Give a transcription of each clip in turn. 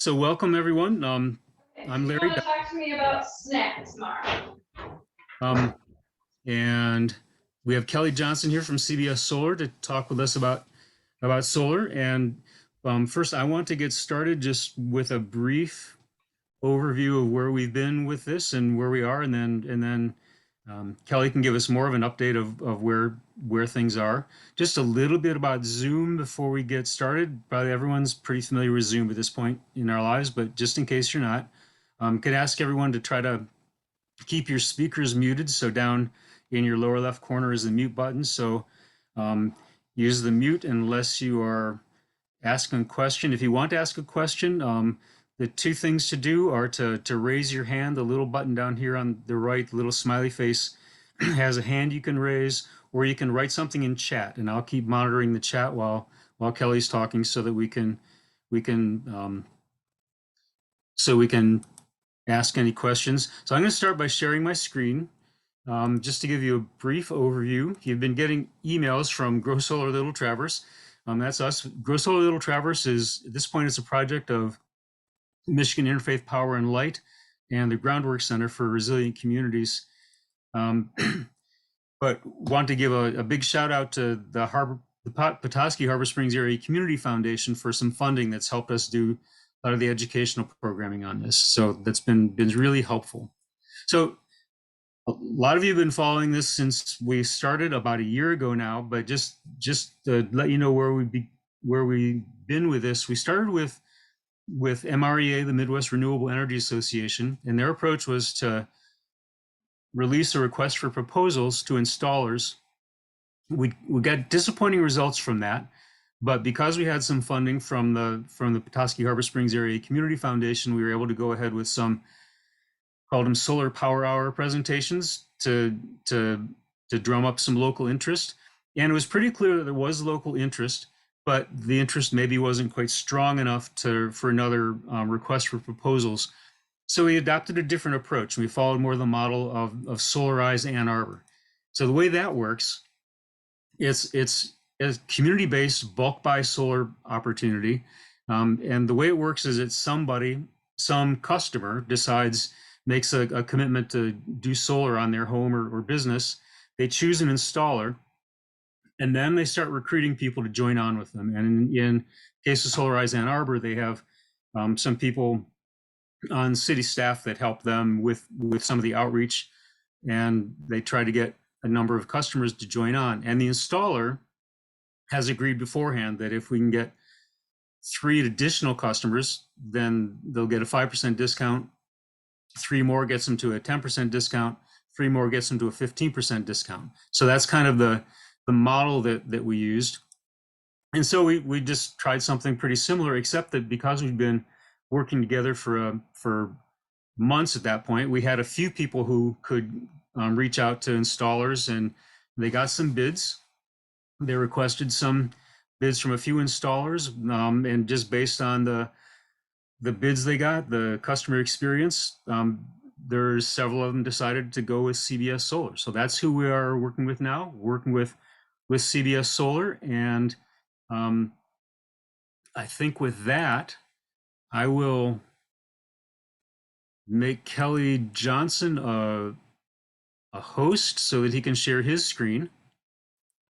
So welcome everyone. I'm You Larry, want to talk to me about snacks, Mark? and we have Kelly Johnson here from CBS Solar to talk with us about solar. And first, I want to get started just with a brief overview of where we've been with this and where we are, and then Kelly can give us more of an update of where things are. Just a little bit about Zoom before we get started. Probably everyone's pretty familiar with Zoom at this point in our lives, but just in case you're not, could ask everyone to try to keep your speakers muted. So down in your lower left corner is the mute button. So use the mute unless you are asking a question. If you want to ask a question, the two things to do are to raise your hand. The little button down here on the right, the little smiley face, has a hand you can raise, or you can write something in chat, and I'll keep monitoring the chat while Kelly's talking, so that we can ask any questions. So I'm going to start by sharing my screen. Just to give you a brief overview, you've been getting emails from Grow Solar Little Traverse. That's us. Grow Solar Little Traverse is, at this point, it's a project of Michigan Interfaith Power and Light and the Groundwork Center for Resilient Communities. But want to give a big shout out to the Petoskey Harbor Springs Area Community Foundation for some funding that's helped us do a lot of the educational programming on this. So that's been really helpful. So a lot of you have been following this since we started about a year ago now, but just to let you know where we've been with this, we started with MREA, the Midwest Renewable Energy Association, and their approach was to release a request for proposals to installers. We got disappointing results from that, but because we had some funding from the Petoskey Harbor Springs Area Community Foundation, we were able to go ahead with some, called them solar power hour presentations, to drum up some local interest. And it was pretty clear that there was local interest, but the interest maybe wasn't quite strong enough for another request for proposals. So we adopted a different approach. We followed more the model of Solarize Ann Arbor. So the way that works, it's a community-based bulk buy solar opportunity. And the way it works is it's some customer makes a commitment to do solar on their home or business. They choose an installer, and then they start recruiting people to join on with them. And in case of Solarize Ann Arbor, they have some people on city staff that help them with some of the outreach, and they try to get a number of customers to join on. And the installer has agreed beforehand that if we can get 3 additional customers, then they'll get a 5% discount. 3 more gets them to a 10% discount. 3 more gets them to a 15% discount. So that's kind of the model that we used. And so we just tried something pretty similar, except that because we've been working together for months at that point, we had a few people who could reach out to installers, and they got some bids. They requested some bids from a few installers, and just based on the bids they got, the customer experience, there's several of them decided to go with CBS Solar. So that's who we are working with now, working with CBS Solar. And I think with that, I will make Kelly Johnson a host so that he can share his screen.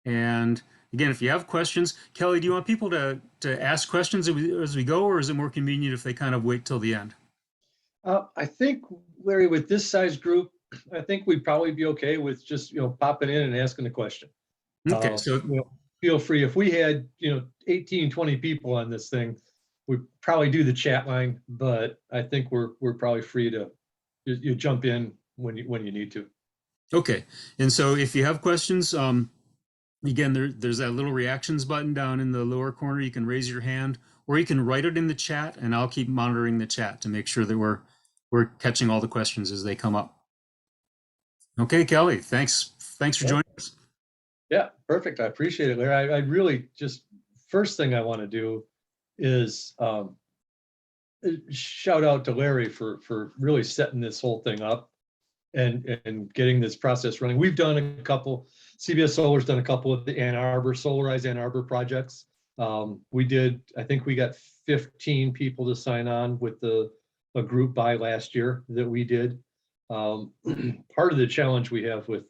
And again, if you have questions, Kelly, do you want people to ask questions as we go, or is it more convenient if they kind of wait till the end? I think, Larry, with this size group, I think we'd probably be okay with just popping in and asking a question. Okay, so feel free. If we had 18, 20 people on this thing, we'd probably do the chat line, but I think we're probably free to you jump in when you need to. Okay, and so if you have questions, again, there's that little reactions button down in the lower corner. You can raise your hand, or you can write it in the chat, and I'll keep monitoring the chat to make sure that we're catching all the questions as they come up. Okay, Kelly, thanks for joining us. Yeah, perfect. I appreciate it, Larry. I really just, first thing I want to do is shout out to Larry for really setting this whole thing up and getting this process running. We've done a couple, CBS Solar's done a couple of the Ann Arbor, Solarize Ann Arbor projects. I think we got 15 people to sign on with a group buy last year that we did. Part of the challenge we have with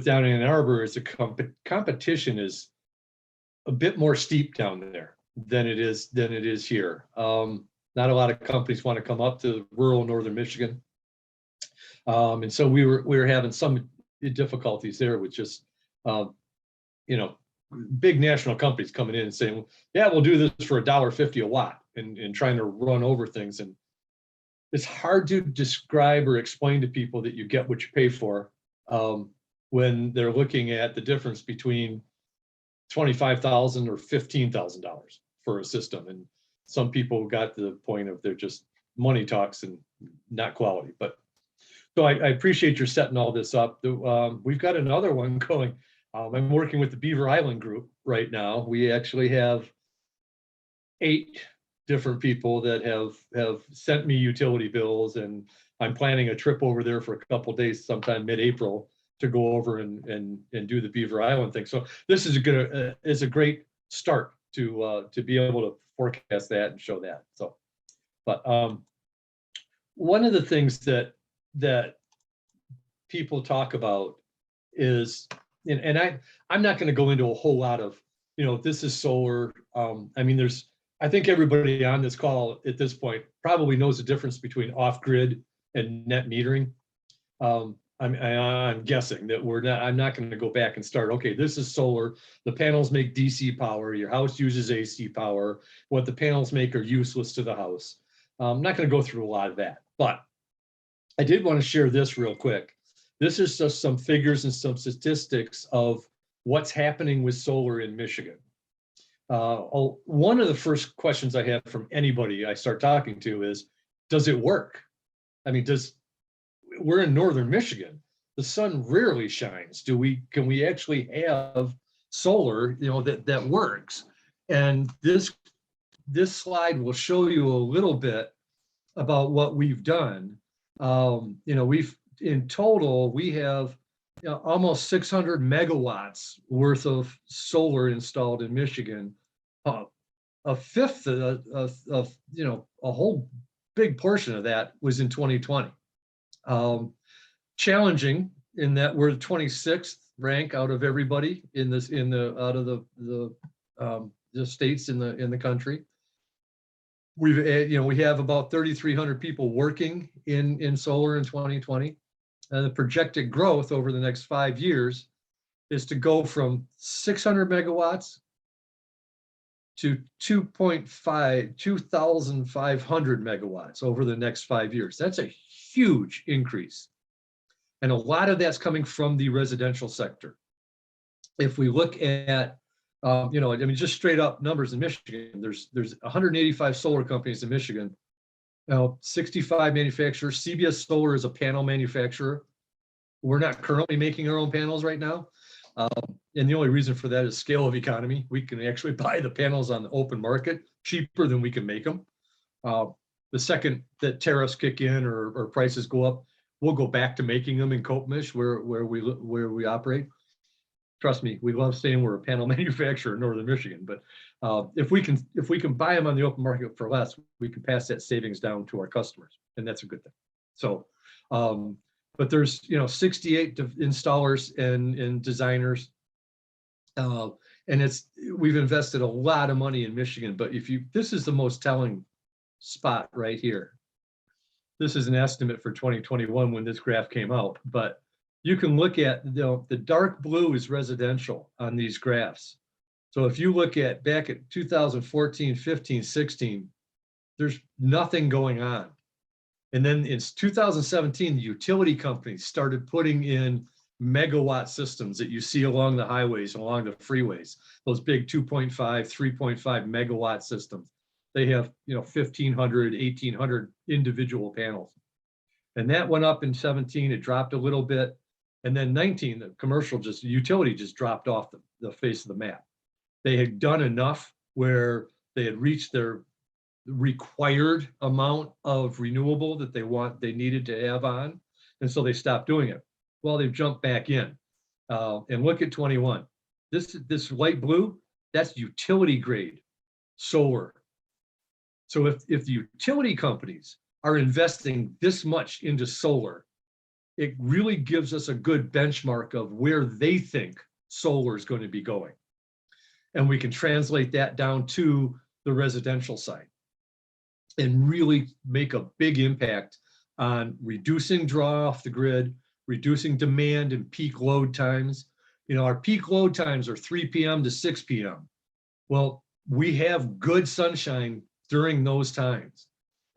down in Ann Arbor is the competition is a bit more steep down there than it is here. Not a lot of companies want to come up to rural northern Michigan. And so we were having some difficulties there with just, big national companies coming in and saying, yeah, we'll do this for $1.50 a watt, and trying to run over things. And it's hard to describe or explain to people that you get what you pay for when they're looking at the difference between $25,000 or $15,000 for a system. And some people got to the point of they're just money talks and not quality. But so I appreciate your setting all this up. We've got another one going. I'm working with the Beaver Island group right now. We actually have 8 different people that have sent me utility bills, and I'm planning a trip over there for a couple of days sometime mid-April to go over and do the Beaver Island thing. So this is a great start to be able to forecast that and show that. So, but one of the things that people talk about is, and I'm not going to go into a whole lot of, this is solar. I mean, I think everybody on this call at this point probably knows the difference between off-grid and net metering. I'm guessing that I'm not going to go back and start, okay, this is solar. The panels make DC power. Your house uses AC power. What the panels make are useless to the house. I'm not going to go through a lot of that, but I did want to share this real quick. This is just some figures and some statistics of what's happening with solar in Michigan. One of the first questions I have from anybody I start talking to is, does it work? I mean, we're in northern Michigan. The sun rarely shines. Can we actually have solar, that works? And this slide will show you a little bit about what we've done. In total, we have almost 600 megawatts worth of solar installed in Michigan. A fifth of a whole big portion of that was in 2020. Challenging in that we're the 26th rank out of everybody out of the states in the country. We have about 3,300 people working in solar in 2020. And the projected growth over the next 5 years is to go from 600 megawatts to 2,500 megawatts over the next 5 years. That's a huge increase. And a lot of that's coming from the residential sector. If we look at, just straight up numbers in Michigan, there's 185 solar companies in Michigan. 65 manufacturers. CBS Solar is a panel manufacturer. We're not currently making our own panels right now. And the only reason for that is scale of economy. We can actually buy the panels on the open market cheaper than we can make them. The second that tariffs kick in or prices go up, we'll go back to making them in Kopemish where we operate. Trust me, we love saying we're a panel manufacturer in northern Michigan, but if we can buy them on the open market for less, we can pass that savings down to our customers, and that's a good thing. So, but there's 68 installers and designers, and we've invested a lot of money in Michigan. But this is the most telling spot right here. This is an estimate for 2021 when this graph came out, but you can look at the dark blue is residential on these graphs. So if you look at back at 2014, 15, 16, there's nothing going on. And then in 2017, the utility companies started putting in megawatt systems that you see along the highways and along the freeways, those big 2.5, 3.5 megawatt systems. They have 1,500, 1,800 individual panels. And that went up in 17, it dropped a little bit. And then 19, the utility just dropped off the face of the map. They had done enough where they had reached their required amount of renewable that they needed to have on. And so they stopped doing it. Well, they've jumped back in. And look at 21. This light blue, That's utility grade solar. So if the utility companies are investing this much into solar, it really gives us a good benchmark of where they think solar is going to be going. And we can translate that down to the residential side and really make a big impact on reducing draw off the grid, reducing demand and peak load times. You know, our peak load times are 3 p.m. to 6 p.m. Well, we have good sunshine during those times.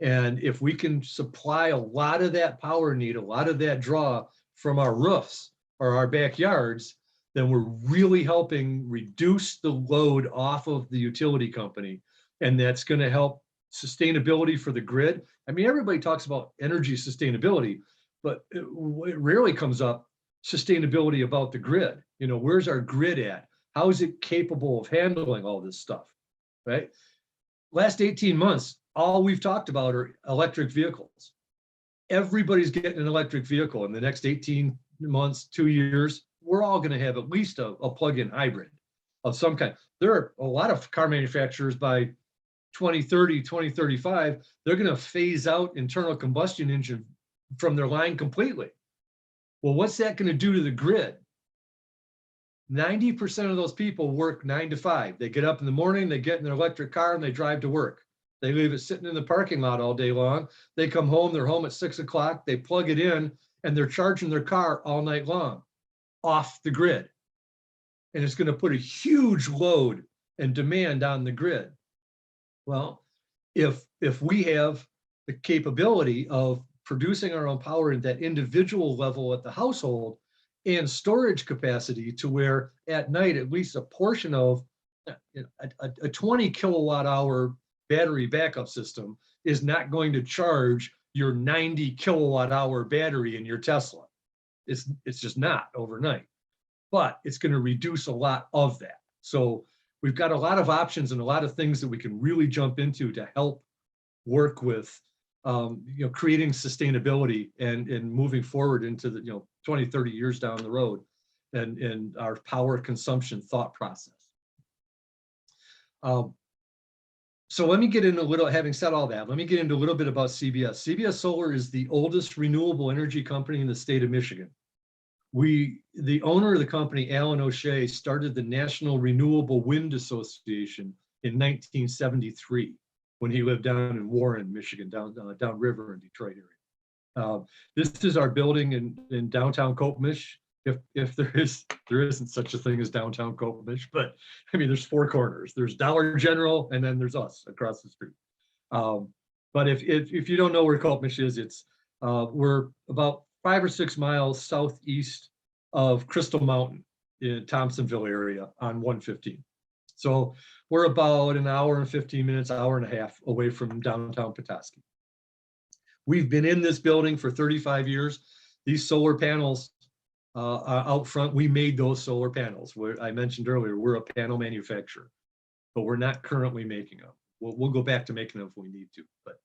And if we can supply a lot of that power need, a lot of that draw from our roofs or our backyards, then we're really helping reduce the load off of the utility company. And that's going to help sustainability for the grid. I mean, everybody talks about energy sustainability, but it rarely comes up sustainability about the grid. You know, where's our grid at? How is it capable of handling all this stuff, right? Last 18 months, all we've talked about are electric vehicles. Everybody's getting an electric vehicle in the next 18 months, 2 years. We're all going to have at least a plug-in hybrid of some kind. There are a lot of car manufacturers by 2030, 2035, they're going to phase out internal combustion engine from their line completely. Well, what's that going to do to the grid? 90% of those people work 9 to 5. They get up in the morning, they get in their electric car and they drive to work. They leave it sitting in the parking lot all day long. They come home, they're home at 6 o'clock, they plug it in and they're charging their car all night long off the grid. And it's going to put a huge load and demand on the grid. Well, if we have the capability of producing our own power at that individual level at the household and storage capacity to where at night, at least a portion of a 20 kilowatt hour battery backup system is not going to charge your 90 kilowatt hour battery in your Tesla. It's just not overnight, but it's going to reduce a lot of that. So we've got a lot of options and a lot of things that we can really jump into to help work with creating sustainability and moving forward into the 20, 30 years down the road and our power consumption thought process. So let me get into a little, having said all that, let me get into a little bit about CBS. CBS Solar is the oldest renewable energy company in the state of Michigan. The owner of the company, Alan O'Shea, started the National Renewable Wind Association in 1973 when he lived down in Warren, Michigan, downriver in Detroit area. This is our building in downtown Copemish. If there isn't such a thing as downtown Copemish, but I mean, there's 4 corners. There's Dollar General, and then there's us across the street. But if you don't know where Copemish is, we're about 5 or 6 miles southeast of Crystal Mountain in Thompsonville area on 115. So we're about an hour and 15 minutes, hour and a half away from downtown Petoskey. We've been in this building for 35 years. These solar panels out front, we made those solar panels. I mentioned earlier, we're a panel manufacturer, but we're not currently making them. We'll go back to making them if we need to, but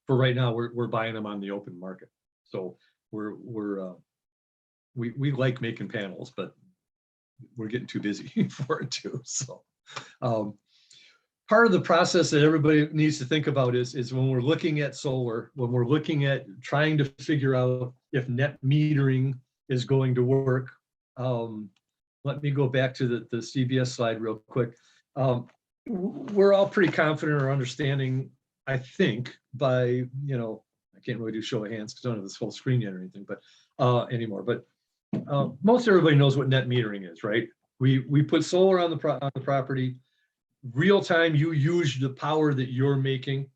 for right now, we're buying them on the open market. So we like making panels, but we're getting too busy for it too. So part of the process that everybody needs to think about is when we're looking at solar, when we're looking at trying to figure out if net metering is going to work. Let me go back to the CBS slide real quick. We're all pretty confident or understanding, I think, by, I can't really do show of hands because I don't have this full screen yet or anything, but anymore. But most everybody knows what net metering is, right? We put solar on the property. Real time, you use the power that you're making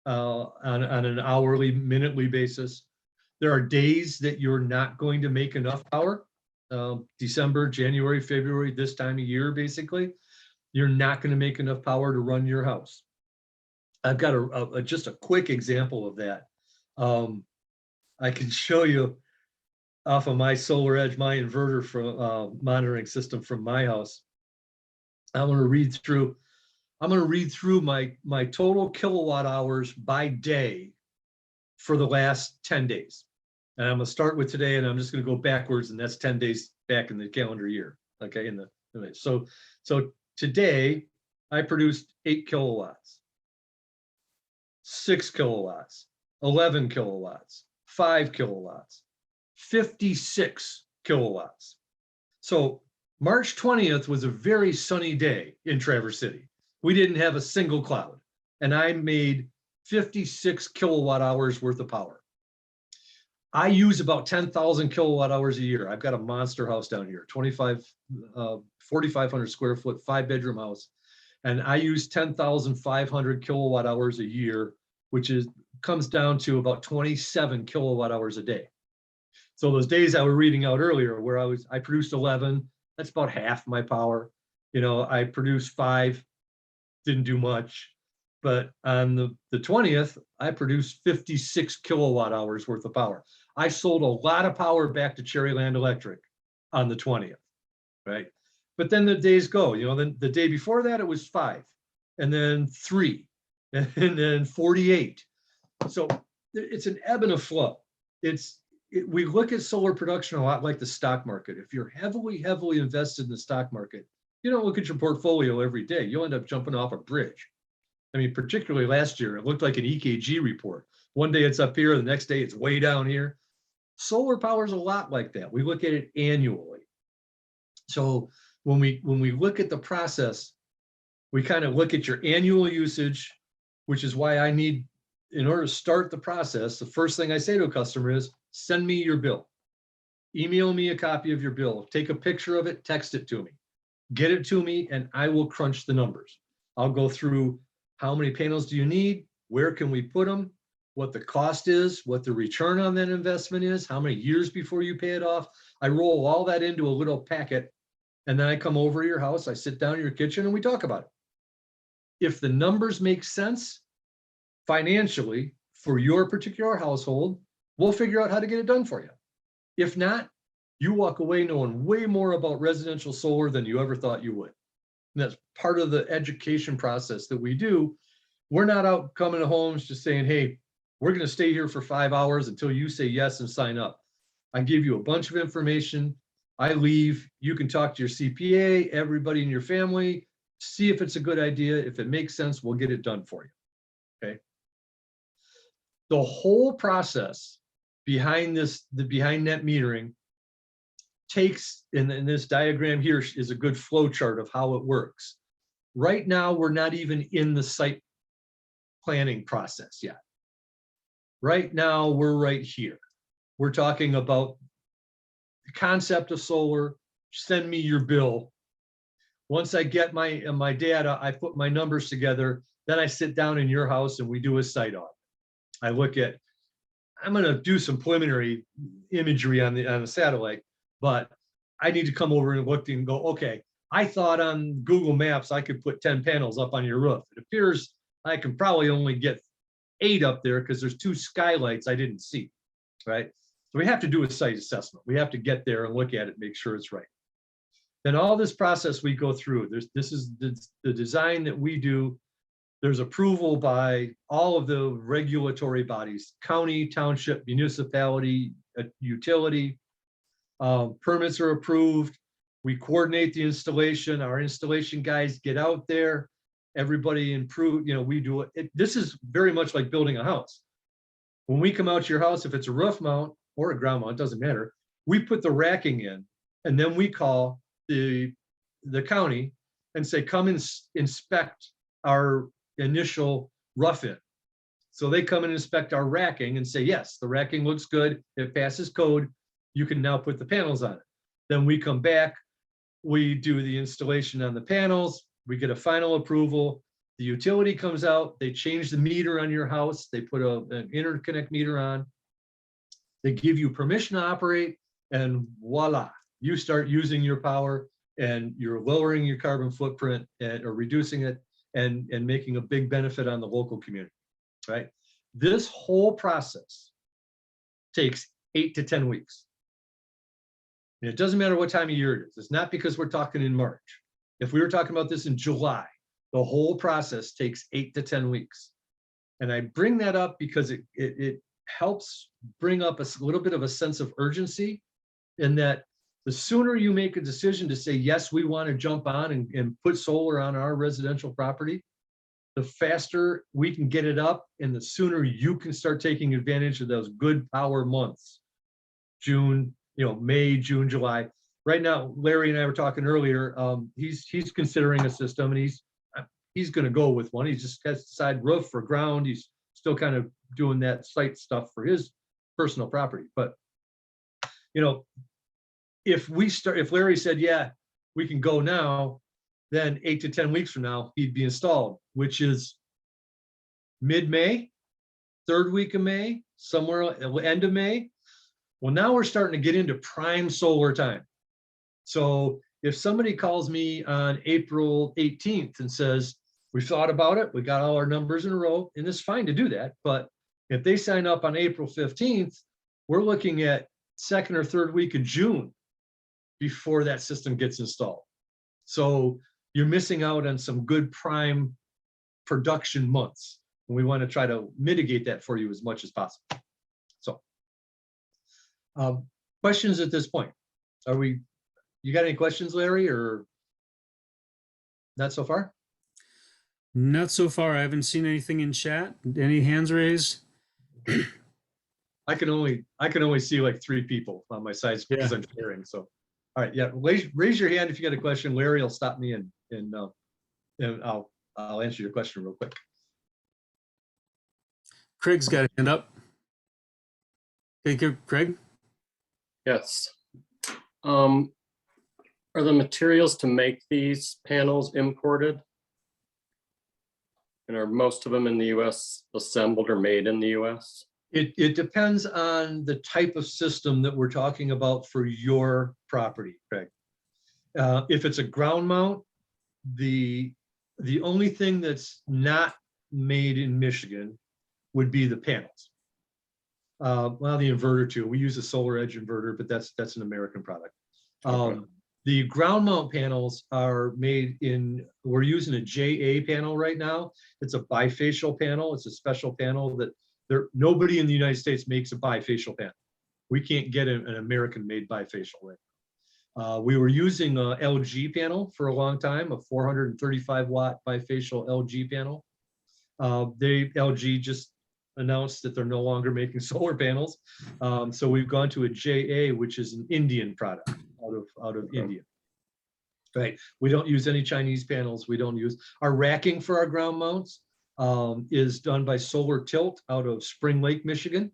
on an hourly, minutely basis. There are days that you're not going to make enough power. December, January, February, this time of year, basically, you're not going to make enough power to run your house. I've got just a quick example of that. I can show you off of my Solar Edge, my inverter from monitoring system from my house. I'm going to read through my total kilowatt hours by day for the last 10 days. And I'm going to start with today, and I'm just going to go backwards, and that's 10 days back in the calendar year, okay, in the Anyway, so today I produced 8 kilowatts, 6 kilowatts, 11 kilowatts, 5 kilowatts, 56 kilowatts. So March 20th was a very sunny day in Traverse City. We didn't have a single cloud, and I made 56 kilowatt hours worth of power. I use about 10,000 kilowatt hours a year. I've got a monster house down here, 4,500 square foot, 5-bedroom house. And I use 10,500 kilowatt hours a year, which comes down to about 27 kilowatt hours a day. So those days I was reading out earlier where I produced 11, that's about half my power. I produced 5, didn't do much. But on the 20th, I produced 56 kilowatt hours worth of power. I sold a lot of power back to Cherryland Electric on the 20th, right? But then the days go, then the day before that, it was 5, and then 3, and then 48. So it's an ebb and a flow. We look at solar production a lot like the stock market. If you're heavily invested in the stock market, you don't look at your portfolio every day. You'll end up jumping off a bridge. I mean, particularly last year, it looked like an EKG report. One day it's up here, the next day it's way down here. Solar power is a lot like that. We look at it annually. So when we look at the process, we kind of look at your annual usage, which is why in order to start the process, the first thing I say to a customer is, send me your bill. Email me a copy of your bill. Take a picture of it, text it to me. Get it to me, and I will crunch the numbers. I'll go through how many panels do you need? Where can we put them? What the cost is, what the return on that investment is, how many years before you pay it off. I roll all that into a little packet, and then I come over to your house, I sit down in your kitchen, and we talk about it. If the numbers make sense financially for your particular household, we'll figure out how to get it done for you. If not, you walk away knowing way more about residential solar than you ever thought you would. And that's part of the education process that we do. We're not out coming to homes just saying, hey, we're going to stay here for 5 hours until you say yes and sign up. I give you a bunch of information. I leave. You can talk to your CPA, everybody in your family, see if it's a good idea. If it makes sense, we'll get it done for you. Okay. The whole process behind net metering takes, in this diagram here is a good flow chart of how it works. Right now, we're not even in the site planning process yet. Right now, we're right here. We're talking about the concept of solar. Send me your bill. Once I get my data, I put my numbers together. Then I sit down in your house and we do a site audit. I look at, I'm going to do some preliminary imagery on the satellite, but I need to come over and look and go, okay, I thought on Google Maps I could put 10 panels up on your roof. It appears I can probably only get 8 up there because there's 2 skylights I didn't see, right? So we have to do a site assessment. We have to get there and look at it, make sure it's right. Then all this process we go through, this is the design that we do. There's approval by all of the regulatory bodies, county, township, municipality, utility. Permits are approved. We coordinate the installation. Our installation guys get out there. Everybody improve, we do it. This is very much like building a house. When we come out to your house, if it's a roof mount or a ground mount, doesn't matter. We put the racking in, and then we call the county and say, come and inspect our initial rough-in. So they come and inspect our racking and say, yes, the racking looks good. It passes code. You can now put the panels on it. Then we come back, we do the installation on the panels, we get a final approval. The utility comes out, they change the meter on your house, they put an interconnect meter on, they give you permission to operate, and voila, you start using your power and you're lowering your carbon footprint or reducing it and making a big benefit on the local community, right? This whole process takes 8 to 10 weeks. And it doesn't matter what time of year it is. It's not because we're talking in March. If we were talking about this in July, the whole process takes 8 to 10 weeks. And I bring that up because it helps bring up a little bit of a sense of urgency in that The sooner you make a decision to say, yes, we want to jump on and put solar on our residential property, the faster we can get it up and the sooner you can start taking advantage of those good power months. June, May, June, July. Right now, Larry and I were talking earlier. He's considering a system, and he's going to go with one. He just has to decide roof or ground. He's still kind of doing that site stuff for his personal property. But if Larry said, yeah, we can go now, then 8 to 10 weeks from now, he'd be installed, which is mid-May, third week of May, somewhere at the end of May. Well, now we're starting to get into prime solar time. So if somebody calls me on April 18th and says, we thought about it, we got all our numbers in a row, and it's fine to do that. But if they sign up on April 15th, we're looking at second or third week of June before that system gets installed. So you're missing out on some good prime production months. And we want to try to mitigate that for you as much as possible. So questions at this point? You got any questions, Larry, or not so far? Not so far. I haven't seen anything in chat. Any hands raised? I can only see like 3 people on my side because I'm sharing. So, all right, yeah, raise your hand if you got a question. Larry will stop me and I'll answer your question real quick. Craig's got a hand up. Thank you, Craig. Yes. Are the materials to make these panels imported? And are most of them in the US assembled or made in the US? It depends on the type of system that we're talking about for your property, Craig. If it's a ground mount, the only thing that's not made in Michigan would be the panels. Well, the inverter too. We use a solar edge inverter, but that's an American product. Okay. The ground mount panels are made we're using a JA panel right now. It's a bifacial panel. It's a special panel that nobody in the United States makes a bifacial panel. We can't get an American made bifacial right now. We were using a LG panel for a long time, a 435 watt bifacial LG panel. LG just announced that they're no longer making solar panels. So we've gone to a JA, which is an Indian product out of India. Right. We don't use any Chinese panels. We don't use our racking for our ground mounts is done by Solar Tilt out of Spring Lake, Michigan.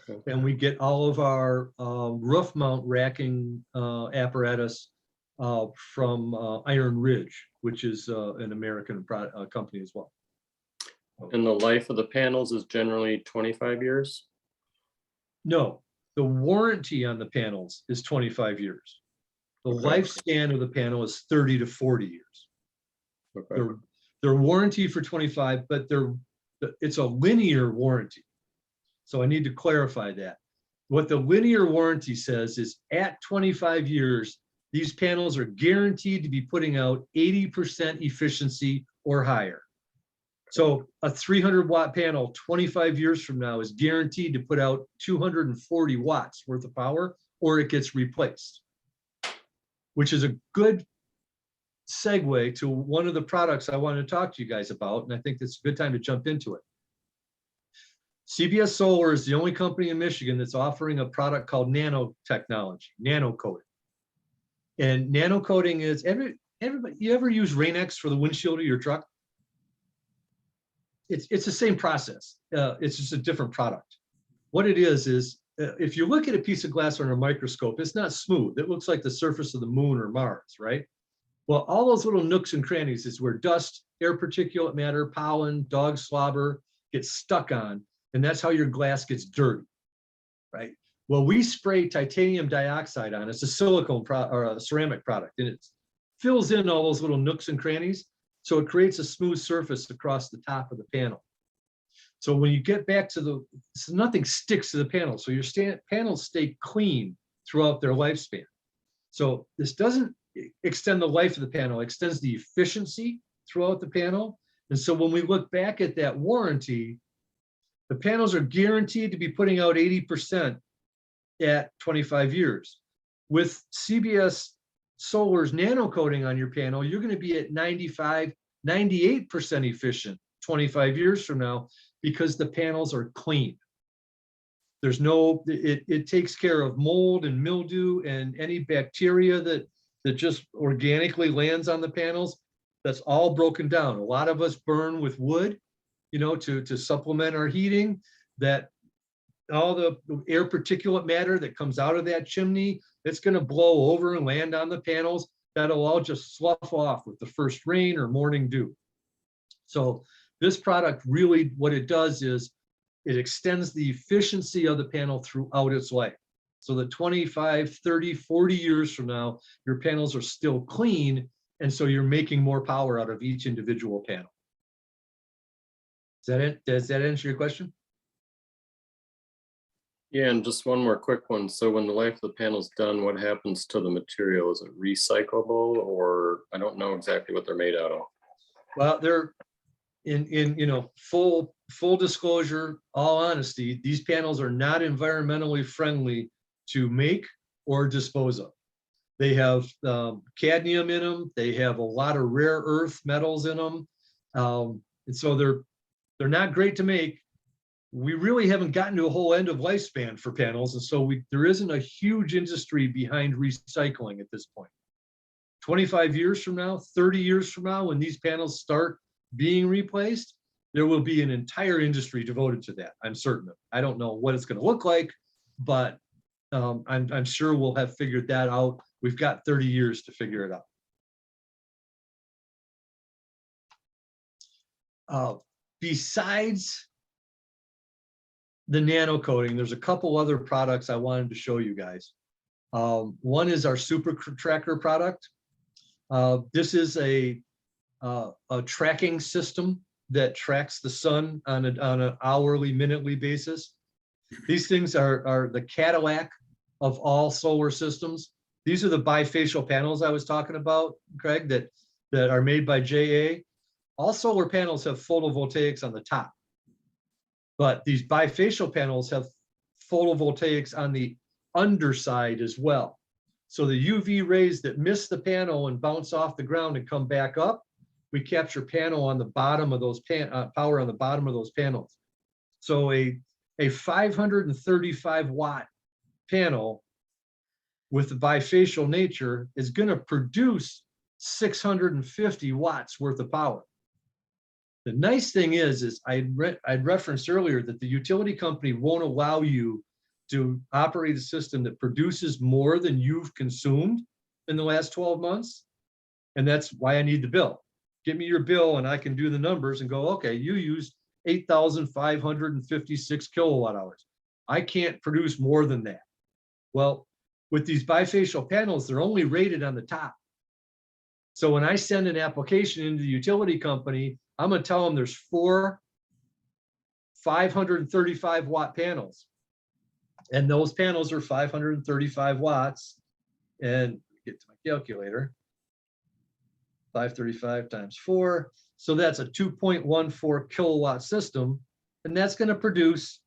Okay. And we get all of our roof mount racking apparatus from Iron Ridge, which is an American company as well. And the life of the panels is generally 25 years? No, the warranty on the panels is 25 years. The lifespan of the panel is 30 to 40 years. Okay. They're warranty for 25, but it's a linear warranty. So I need to clarify that. What the linear warranty says is at 25 years, these panels are guaranteed to be putting out 80% efficiency or higher. So a 300 watt panel 25 years from now is guaranteed to put out 240 watts worth of power, or it gets replaced, which is a good segue to one of the products I want to talk to you guys about. And I think it's a good time to jump into it. CBS Solar is the only company in Michigan that's offering a product called nanotechnology, nano coating. And nano coating is, everybody, you ever use Rain-X for the windshield of your truck? It's the same process. It's just a different product. What it is if you look at a piece of glass under a microscope, it's not smooth. It looks like the surface of the moon or Mars, right? Well, all those little nooks and crannies is where dust, air particulate matter, pollen, dog slobber gets stuck on, and that's how your glass gets dirty, right? Well, we spray titanium dioxide on. It's a silicone or a ceramic product, and it fills in all those little nooks and crannies, so it creates a smooth surface across the top of the panel. So when you get back to so nothing sticks to the panel, so your panels stay clean throughout their lifespan. So this doesn't extend the life of the panel, it extends the efficiency throughout the panel. And so when we look back at that warranty, the panels are guaranteed to be putting out 80% at 25 years. With CBS Solar's nano coating on your panel, you're going to be at 95, 98% efficient 25 years from now because the panels are clean. There's no, it takes care of mold and mildew and any bacteria that just organically lands on the panels. That's all broken down. A lot of us burn with wood, you know, to supplement our heating. That all the air particulate matter that comes out of that chimney, it's going to blow over and land on the panels. That'll all just slough off with the first rain or morning dew. So this product really, what it does is it extends the efficiency of the panel throughout its life. So that 25, 30, 40 years from now, your panels are still clean. And so you're making more power out of each individual panel. Is that it? Does that answer your question? Yeah, and just one more quick one. So when the life of the panel's done, what happens to the material? Is it recyclable, or I don't know exactly what they're made out of? Well, they're in you know, full disclosure, all honesty, these panels are not environmentally friendly to make or dispose of. They have cadmium in them. They have a lot of rare earth metals in them. And so they're not great to make. We really haven't gotten to a whole end of lifespan for panels. And so there isn't a huge industry behind recycling at this point. 25 years from now, 30 years from now, when these panels start being replaced, there will be an entire industry devoted to that. I'm certain of. I don't know what it's going to look like, but I'm sure we'll have figured that out. We've got 30 years to figure it out. Besides the nano coating, there's a couple other products I wanted to show you guys. One is our Super Tracker product. This is a tracking system that tracks the sun on an hourly, minutely basis. These things are the Cadillac of all solar systems. These are the bifacial panels I was talking about, Craig, that are made by JA. All solar panels have photovoltaics on the top, but these bifacial panels have photovoltaics on the underside as well. So the UV rays that miss the panel and bounce off the ground and come back up, we capture panel on the bottom of those power on the bottom of those panels. So a 535 watt panel with the bifacial nature is going to produce 650 watts worth of power. The nice thing is I'd referenced earlier that the utility company won't allow you to operate a system that produces more than you've consumed in the last 12 months. And that's why I need the bill. Give me your bill and I can do the numbers and go, okay, you used 8,556 kilowatt hours. I can't produce more than that. Well, with these bifacial panels, they're only rated on the top. So when I send an application into the utility company, I'm going to tell them there's 4 535 watt panels. And those panels are 535 watts. And get to my calculator. 535 times 4. So that's a 2.14 kilowatt system. And that's going to produce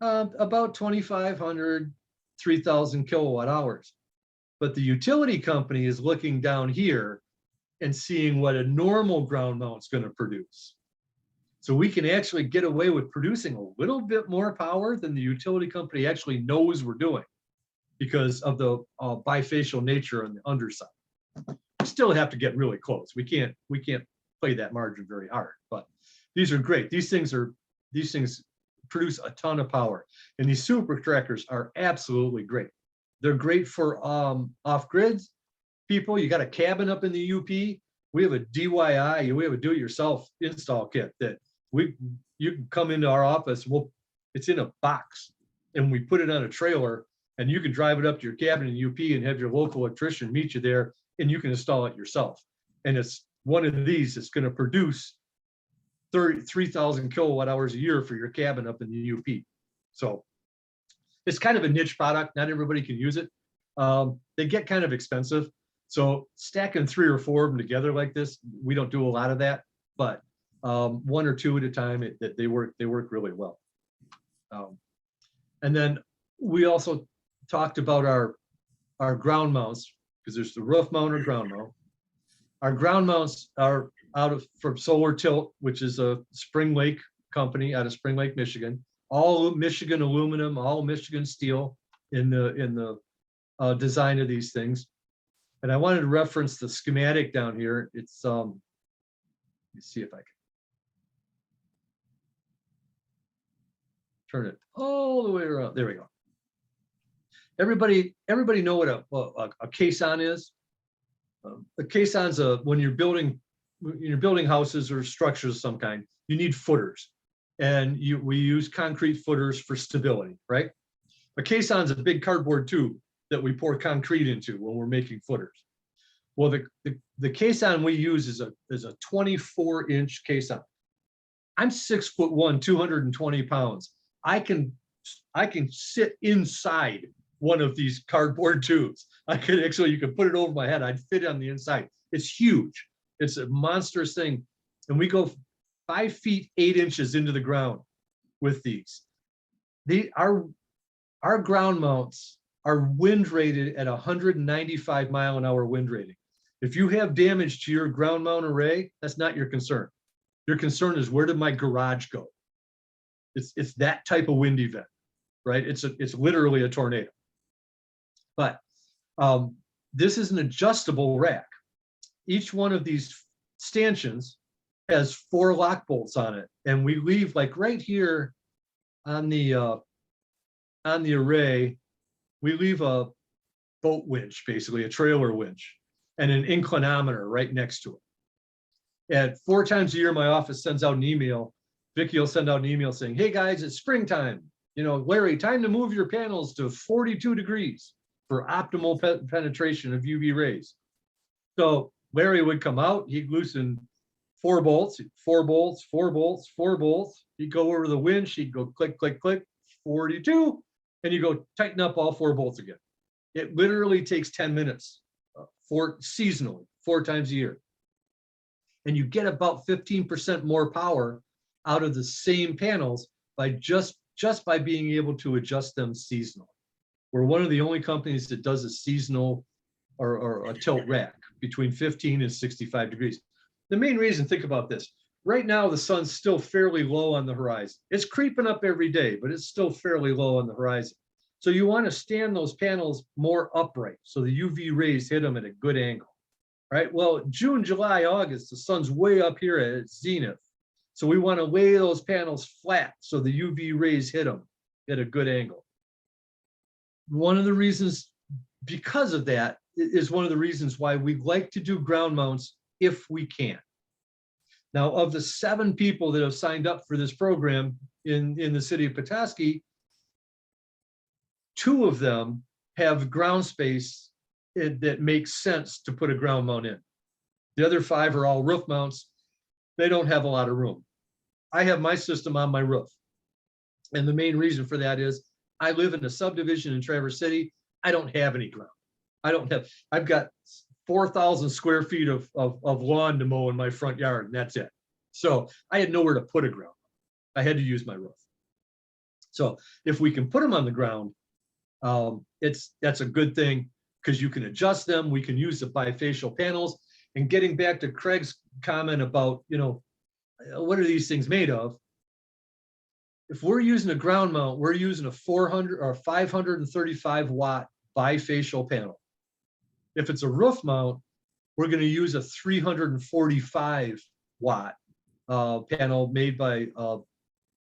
about 2,500, 3,000 kilowatt hours. But the utility company is looking down here and seeing what a normal ground mount is going to produce. So we can actually get away with producing a little bit more power than the utility company actually knows we're doing because of the bifacial nature on the underside. We still have to get really close. We can't play that margin very hard, but these are great. These things produce a ton of power, and these super trackers are absolutely great. They're great for off-grids people. You got a cabin up in the UP. We have a DIY, we have a do-it-yourself install kit that you can come into our office. It's in a box, and we put it on a trailer, and you can drive it up to your cabin in UP and have your local electrician meet you there, and you can install it yourself. And it's one of these that's going to produce 3,000 kilowatt hours a year for your cabin up in the UP. So it's kind of a niche product. Not everybody can use it. They get kind of expensive. So stacking 3 or 4 of them together like this, we don't do a lot of that, but 1 or 2 at a time, they work really well. And then we also talked about our our ground mounts, because there's the roof mount or ground mount. Our ground mounts are from Solar Tilt, which is a Spring Lake company out of Spring Lake, Michigan. All Michigan aluminum, all Michigan steel in the design of these things. And I wanted to reference the schematic down here. It's let me see if I can turn it all the way around. There we go. Everybody know what a caisson is? A caisson's when you're building houses or structures of some kind, you need footers, and we use concrete footers for stability, right? A caisson's a big cardboard tube that we pour concrete into when we're making footers. Well, the caisson we use is a 24-inch caisson. I'm 6'1", 220 pounds. I can sit inside one of these cardboard tubes. You could put it over my head. I'd fit on the inside. It's huge. It's a monstrous thing. And we go 5 feet 8 inches into the ground with these. Our ground mounts are wind rated at 195 mile-an-hour wind rating. If you have damage to your ground mount array, that's not your concern. Your concern is, where did my garage go? It's that type of wind event, right? It's literally a tornado. But this is an adjustable rack. Each one of these stanchions has 4 lock bolts on it, and we leave, like right here on the array, we leave a boat winch, basically a trailer winch, and an inclinometer right next to it. And 4 times a year, my office sends out an email. Vicki will send out an email saying, "Hey guys, it's springtime. Larry, time to move your panels to 42 degrees for optimal penetration of UV rays." So Larry would come out, he'd loosen 4 bolts, 4 bolts, 4 bolts, 4 bolts. He'd go over the winch, he'd go click, click, click, 42, and you go tighten up all 4 bolts again. It literally takes 10 minutes, seasonally, 4 times a year. And you get about 15% more power out of the same panels by just by being able to adjust them seasonally. We're one of the only companies that does a seasonal or a tilt rack between 15 and 65 degrees. The main reason, think about this. Right now, the sun's still fairly low on the horizon. It's creeping up every day, but it's still fairly low on the horizon. So you want to stand those panels more upright so the UV rays hit them at a good angle, right? Well, June, July, August, the sun's way up here at its zenith. So we want to lay those panels flat so the UV rays hit them at a good angle. One of the reasons, because of that, is one of the reasons why we like to do ground mounts if we can. Now, of the 7 people that have signed up for this program in the city of Petoskey, 2 of them have ground space that makes sense to put a ground mount in. The other 5 are all roof mounts. They don't have a lot of room. I have my system on my roof. And the main reason for that is I live in a subdivision in Traverse City. I don't have any ground. I've got 4,000 square feet of lawn to mow in my front yard, and that's it. So I had nowhere to put a ground. I had to use my roof. So if we can put them on the ground, that's a good thing, because you can adjust them. We can use the bifacial panels. And getting back to Craig's comment about, what are these things made of? If we're using a ground mount, we're using a 400 or 535 watt bifacial panel. If it's a roof mount, we're going to use a 345 watt panel made by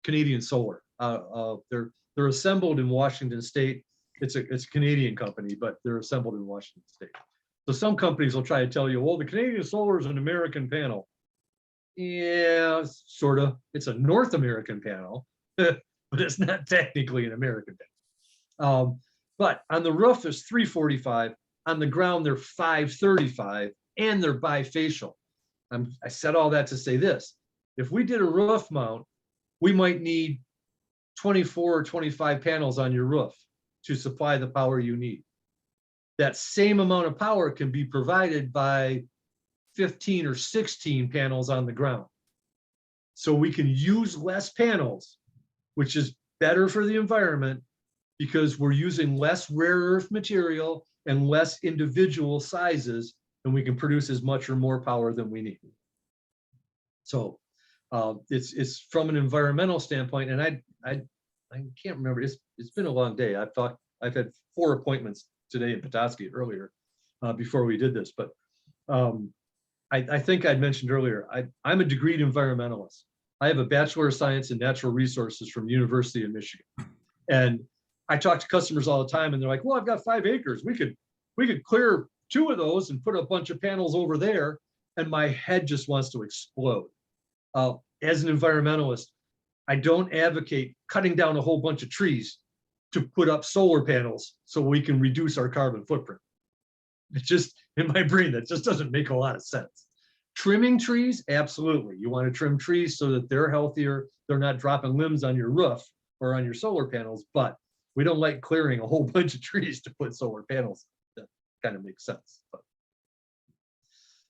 Canadian Solar. They're assembled in Washington State. It's a Canadian company, but they're assembled in Washington State. So some companies will try to tell you, well, the Canadian Solar is an American panel. Yeah, sort of. It's a North American panel, but it's not technically an American panel. But on the roof, there's 345. On the ground, they're 535, and they're bifacial. I said all that to say this. If we did a roof mount, we might need 24 or 25 panels on your roof to supply the power you need. That same amount of power can be provided by 15 or 16 panels on the ground. So we can use less panels, which is better for the environment, because we're using less rare earth material and less individual sizes, and we can produce as much or more power than we need. So it's from an environmental standpoint, and I can't remember. It's been a long day. I've had 4 appointments today in Petoskey earlier before we did this, but I think I'd mentioned earlier, I'm a degreed environmentalist. I have a Bachelor of Science in Natural Resources from the University of Michigan. And I talk to customers all the time, and they're like, well, I've got 5 acres. We could clear 2 of those and put a bunch of panels over there. And my head just wants to explode. As an environmentalist, I don't advocate cutting down a whole bunch of trees to put up solar panels so we can reduce our carbon footprint. It just, in my brain, that just doesn't make a lot of sense. Trimming trees, absolutely. You want to trim trees so that they're healthier. They're not dropping limbs on your roof or on your solar panels, but we don't like clearing a whole bunch of trees to put solar panels. That kind of makes sense. But,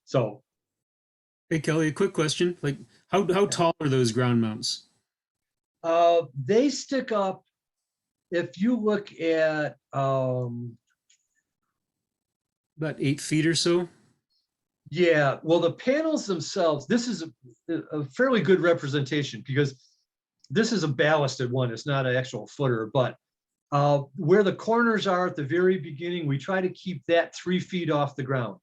so. Hey, Kelly, a quick question. Like, how tall are those ground mounts? They stick up, if you look at About 8 feet or so. yeah, well, the panels themselves, this is a fairly good representation because this is a ballasted one. It's not an actual footer, but where the corners are at the very beginning, we try to keep that 3 feet off the ground.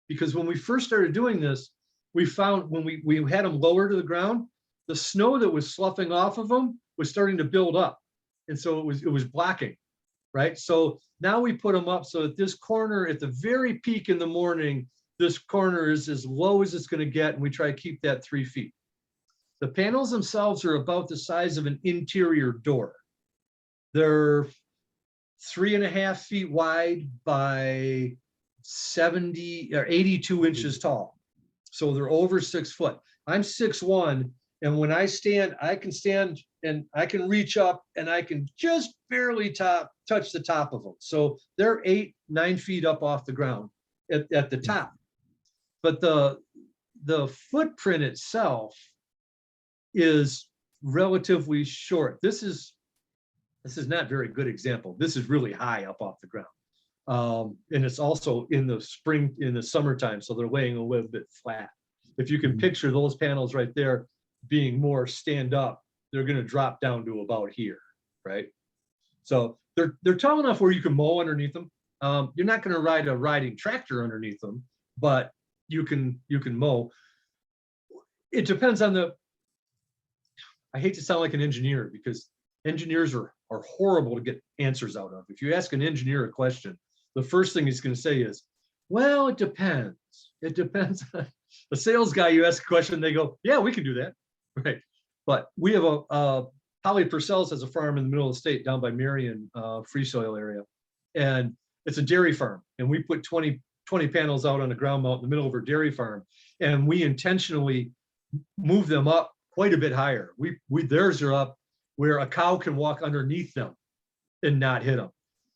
Because when we first started doing this, we found when we had them lower to the ground, the snow that was sloughing off of them was starting to build up. And so it was blocking, right? So now we put them up so that this corner at the very peak in the morning, this corner is as low as it's going to get, and we try to keep that 3 feet. The panels themselves are about the size of an interior door. They're 3.5 feet wide by 70 or 82 inches tall. So they're over 6 foot. I'm 6'1", and when I stand, I can stand and I can reach up and I can just barely touch the top of them. So they're 8-9 feet up off the ground at the top. But the footprint itself is relatively short. This is not a very good example. This is really high up off the ground. And it's also in the summertime, so they're laying a little bit flat. If you can picture those panels right there being more stand up, they're going to drop down to about here, right? So they're tall enough where you can mow underneath them. You're not going to ride a riding tractor underneath them, but you can mow. It depends on I hate to sound like an engineer because engineers are horrible to get answers out of. If you ask an engineer a question, the first thing he's going to say is, well, it depends. It depends. A sales guy, you ask a question, they go, yeah, we can do that. Right. But we have Holly Purcell's has a farm in the middle of the state down by Marion, free soil area. And it's a dairy farm. And we put 20 panels out on a ground mount in the middle of her dairy farm. And we intentionally move them up quite a bit higher. Theirs are up where a cow can walk underneath them and not hit them,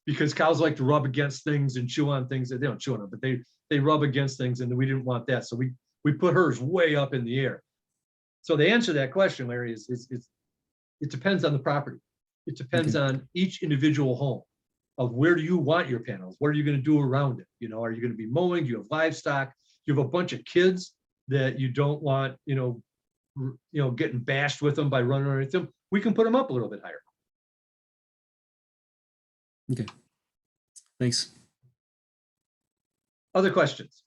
because cows like to rub against things and chew on things. They don't chew on them, but they rub against things, and we didn't want that. So we put hers way up in the air. So the answer to that question, Larry, is it depends on the property. It depends on each individual home of where do you want your panels? What are you going to do around it? You know, are you going to be mowing? Do you have livestock? Do you have a bunch of kids that you don't want, getting bashed with them by running underneath them? We can put them up a little bit higher. Okay. Thanks. Other questions?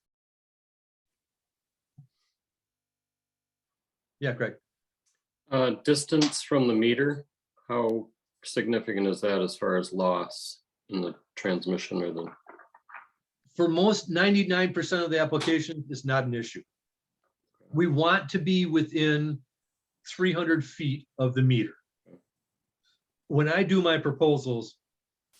Yeah, Greg. Distance from the meter, how significant is that as far as loss in the transmission or the? For most 99% of the application, it's not an issue. We want to be within 300 feet of the meter. When I do my proposals,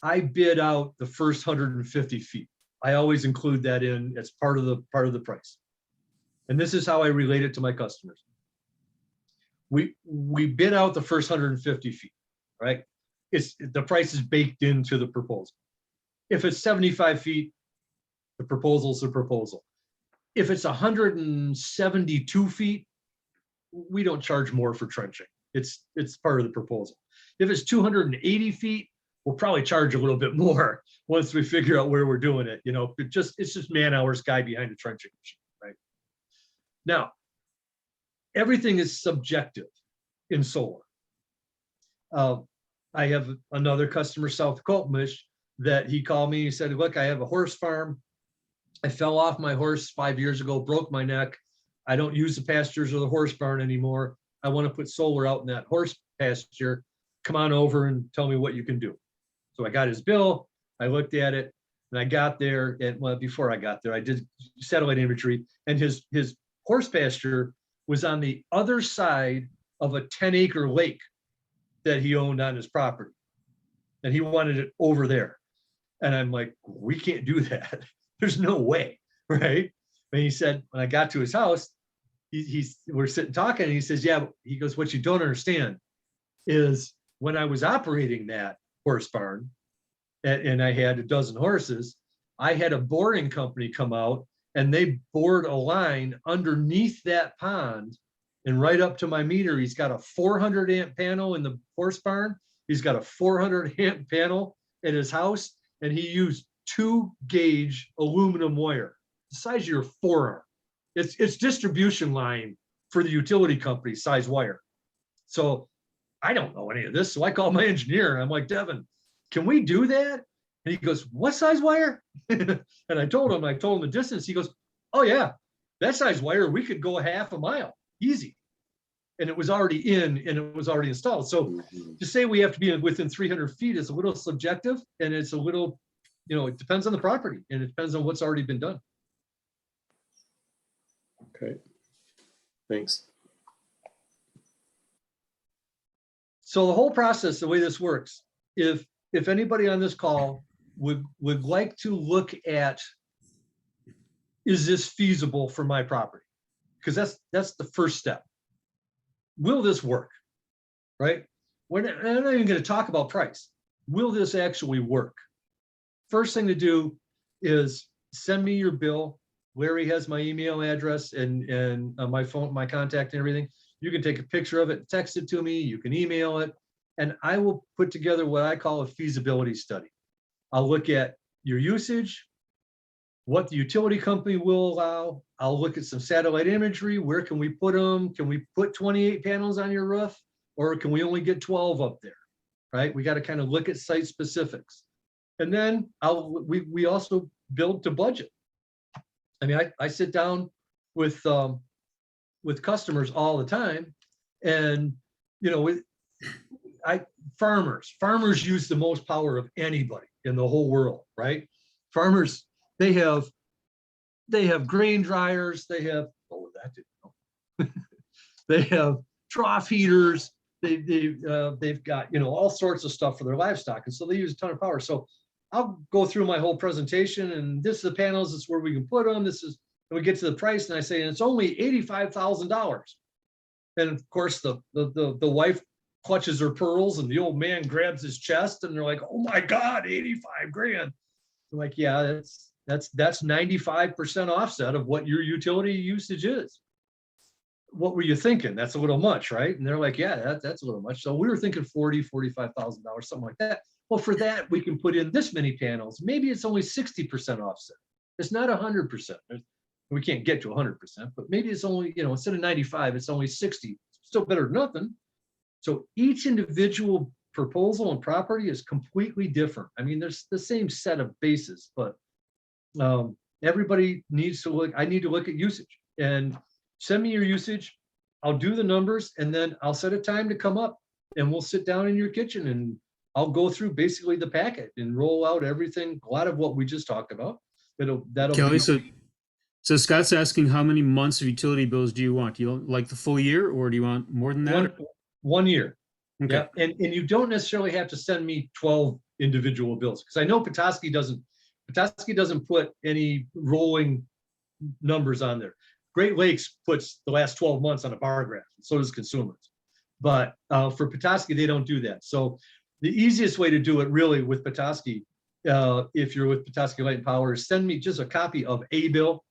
I bid out the first 150 feet. I always include that in as part of the price. And this is how I relate it to my customers. We bid out the first 150 feet, right? The price is baked into the proposal. If it's 75 feet, the proposal's a proposal. If it's 172 feet, we don't charge more for trenching. It's part of the proposal. If it's 280 feet, we'll probably charge a little bit more once we figure out where we're doing it. You know, it's just man hours guy behind the trenching machine, right? Now, everything is subjective in solar. I have another customer south of Coltmish that he called me. He said, look, I have a horse farm. I fell off my horse 5 years ago, broke my neck. I don't use the pastures or the horse barn anymore. I want to put solar out in that horse pasture. Come on over and tell me what you can do. So I got his bill. I looked at it and I got there. And well, before I got there, I did satellite imagery, and his horse pasture was on the other side of a 10-acre lake that he owned on his property. And he wanted it over there. And I'm like, we can't do that. There's no way, right? And he said, when I got to his house, we're sitting talking, and he says, yeah, he goes, what you don't understand is when I was operating that horse barn and I had a dozen horses, I had a boring company come out and they bored a line underneath that pond and right up to my meter. He's got a 400 amp panel in the horse barn. He's got a 400 amp panel at his house, and he used 2-gauge aluminum wire, the size of your forearm. It's distribution line for the utility company size wire. So I don't know any of this. So I called my engineer and I'm like, Devin, can we do that? And he goes, what size wire? And I told him the distance. He goes, oh yeah, that size wire, we could go a half a mile, easy. And it was already in and it was already installed. So to say we have to be within 300 feet is a little subjective, and it's a little, you know, it depends on the property and it depends on what's already been done. Okay, thanks. So the whole process, the way this works, if anybody on this call would like to look at, is this feasible for my property? Because that's the first step. Will this work, right? I'm not even going to talk about price. Will this actually work? First thing to do is send me your bill. Larry has my email address and my phone, my contact and everything. You can take a picture of it, text it to me, you can email it, and I will put together what I call a feasibility study. I'll look at your usage, what the utility company will allow. I'll look at some satellite imagery. Where can we put them? Can we put 28 panels on your roof, or can we only get 12 up there, right? We got to kind of look at site specifics. And then we also build to budget. I mean, I sit down with customers all the time, and you know, farmers use the most power of anybody in the whole world, right? Farmers, they have grain dryers, they have they have trough heaters, they've got, you know, all sorts of stuff for their livestock, and so they use a ton of power. So I'll go through my whole presentation, and this is the panels, this is where we can put them, this is, and we get to the price, and I say, and it's only $85,000. And of course, the wife clutches her pearls, and the old man grabs his chest, and they're like, "Oh my God, 85 grand!" I'm like, "Yeah, that's 95% offset of what your utility usage is. What were you thinking? That's a little much, right?" And they're like, "Yeah, that's a little much." So we were thinking $45,000, something like that. Well, for that, we can put in this many panels. Maybe it's only 60% offset. It's not 100%. We can't get to 100%, but maybe it's only, you know, instead of 95, it's only 60. Still better than nothing. So each individual proposal and property is completely different. I mean, there's the same set of bases, but everybody needs to look. I need to look at usage, and send me your usage. I'll do the numbers, and then I'll set a time to come up, and we'll sit down in your kitchen, and I'll go through basically the packet and roll out everything, a lot of what we just talked about. That'll Kelly, be, so Scott's asking, how many months of utility bills do you want? Do you like the full year, or do you want more than that? one year. Okay. Yeah, and you don't necessarily have to send me 12 individual bills, because I know Petoskey doesn't put any rolling numbers on there. Great Lakes puts the last 12 months on a bar graph, and so does Consumers. But for Petoskey, they don't do that. So the easiest way to do it really with Petoskey, if you're with Petoskey Light and Power, is send me just a copy of a bill,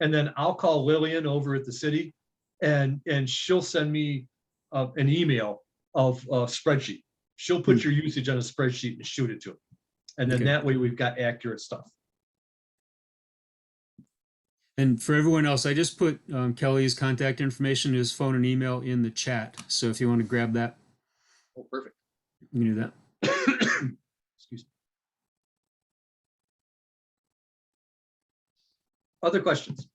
and then I'll call Lillian over at the city, and she'll send me an email of a spreadsheet. She'll put your usage on a spreadsheet and shoot it to them. And then Okay. that way we've got accurate stuff. And for everyone else, I just put Kelly's contact information, his phone and email in the chat. So if you want to grab that, Oh, perfect. you can do that. Excuse me. Other questions?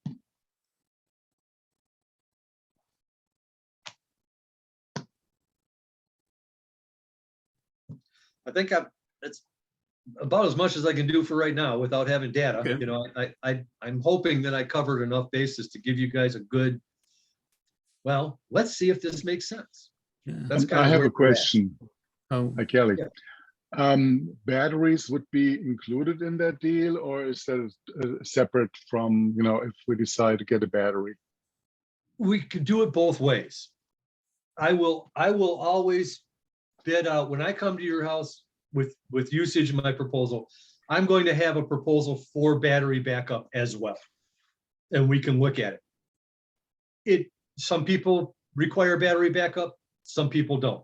I think it's about as much as I can do for right now without having data. Okay. You know, I'm hoping that I covered enough bases to give you guys a good, well, let's see if this makes sense. Yeah. That's kind I of have where a we're at. question. Oh, Hi, Kelly. Yeah. Batteries would be included in that deal, or is that separate from, you know, if we decide to get a battery? We could do it both ways. I will always bid out, when I come to your house with usage in my proposal, I'm going to have a proposal for battery backup as well. And we can look at it. Some people require battery backup, some people don't.